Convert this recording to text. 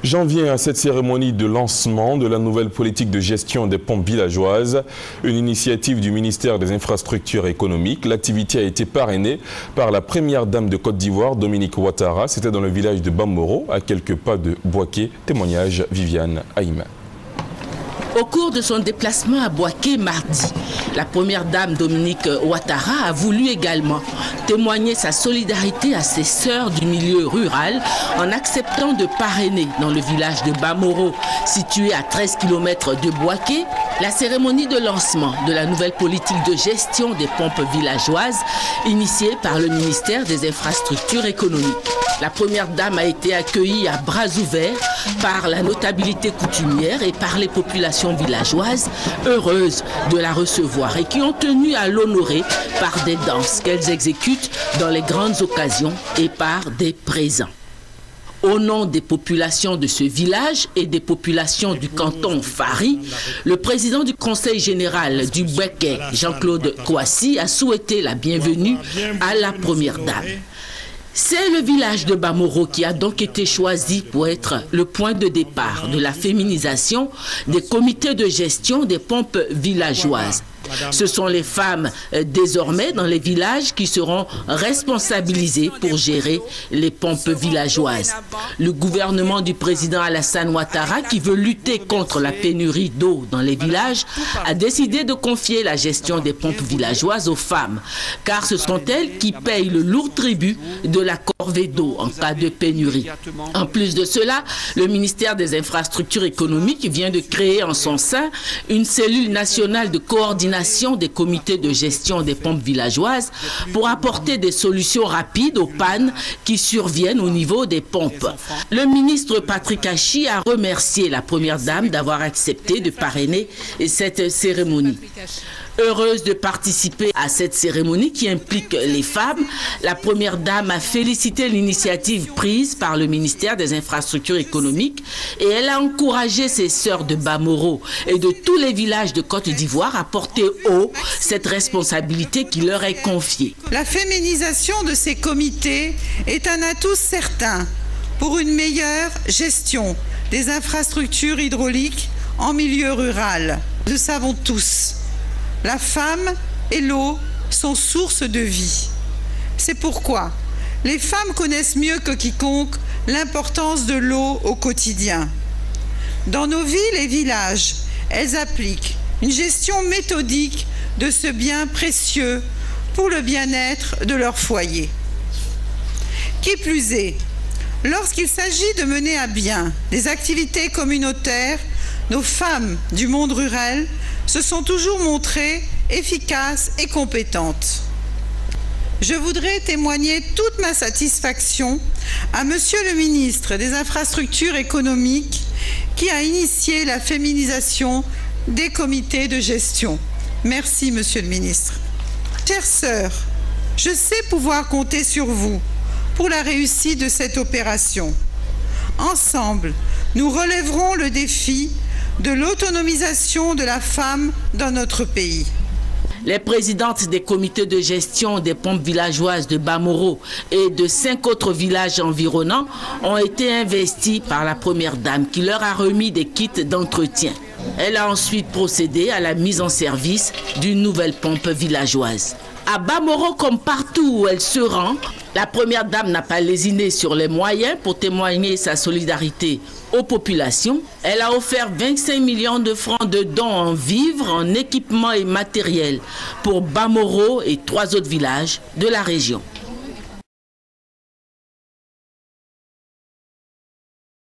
J'en viens à cette cérémonie de lancement de la nouvelle politique de gestion des pompes villageoises, une initiative du ministère des Infrastructures économiques. L'activité a été parrainée par la première dame de Côte d'Ivoire, Dominique Ouattara. C'était dans le village de Bamoro, à quelques pas de Bouaké. Témoignage Viviane Haïma. Au cours de son déplacement à Bouaké mardi, la première dame Dominique Ouattara a voulu également témoigner sa solidarité à ses sœurs du milieu rural en acceptant de parrainer dans le village de Bamoro, situé à 13 km de Bouaké, la cérémonie de lancement de la nouvelle politique de gestion des pompes villageoises initiée par le ministère des Infrastructures économiques. La première dame a été accueillie à bras ouverts par la notabilité coutumière et par les populations villageoises, heureuses de la recevoir et qui ont tenu à l'honorer par des danses qu'elles exécutent dans les grandes occasions et par des présents. Au nom des populations de ce village et des populations du canton Fari, le président du conseil général du Bouaké, Jean-Claude Kouassi, a souhaité la bienvenue à la première dame. C'est le village de Bamoro qui a donc été choisi pour être le point de départ de la féminisation des comités de gestion des pompes villageoises. Ce sont les femmes désormais dans les villages qui seront responsabilisées pour gérer les pompes villageoises. Le gouvernement du président Alassane Ouattara, qui veut lutter contre la pénurie d'eau dans les villages, a décidé de confier la gestion des pompes villageoises aux femmes, car ce sont elles qui payent le lourd tribut de la corvée d'eau en cas de pénurie. En plus de cela, le ministère des Infrastructures économiques vient de créer en son sein une cellule nationale de coordination des comités de gestion des pompes villageoises pour apporter des solutions rapides aux pannes qui surviennent au niveau des pompes. Le ministre Patrick Hachi a remercié la première dame d'avoir accepté de parrainer cette cérémonie. Heureuse de participer à cette cérémonie qui implique les femmes, la première dame a félicité l'initiative prise par le ministère des Infrastructures économiques et elle a encouragé ses sœurs de Bamoro et de tous les villages de Côte d'Ivoire à porter haut cette responsabilité qui leur est confiée. La féminisation de ces comités est un atout certain pour une meilleure gestion des infrastructures hydrauliques en milieu rural. Nous le savons tous. La femme et l'eau sont source de vie. C'est pourquoi les femmes connaissent mieux que quiconque l'importance de l'eau au quotidien. Dans nos villes et villages, elles appliquent une gestion méthodique de ce bien précieux pour le bien-être de leur foyer. Qui plus est, lorsqu'il s'agit de mener à bien des activités communautaires, nos femmes du monde rural se sont toujours montrées efficaces et compétentes. Je voudrais témoigner toute ma satisfaction à Monsieur le ministre des Infrastructures économiques qui a initié la féminisation des comités de gestion. Merci, Monsieur le ministre. Chères sœurs, je sais pouvoir compter sur vous pour la réussite de cette opération. Ensemble, nous relèverons le défi de l'autonomisation de la femme dans notre pays. Les présidentes des comités de gestion des pompes villageoises de Bamoro et de 5 autres villages environnants ont été investies par la première dame qui leur a remis des kits d'entretien. Elle a ensuite procédé à la mise en service d'une nouvelle pompe villageoise. À Bamoro, comme partout où elle se rend, la première dame n'a pas lésiné sur les moyens pour témoigner sa solidarité aux populations. Elle a offert 25 millions de francs de dons en vivres, en équipements et matériel pour Bamoro et 3 autres villages de la région.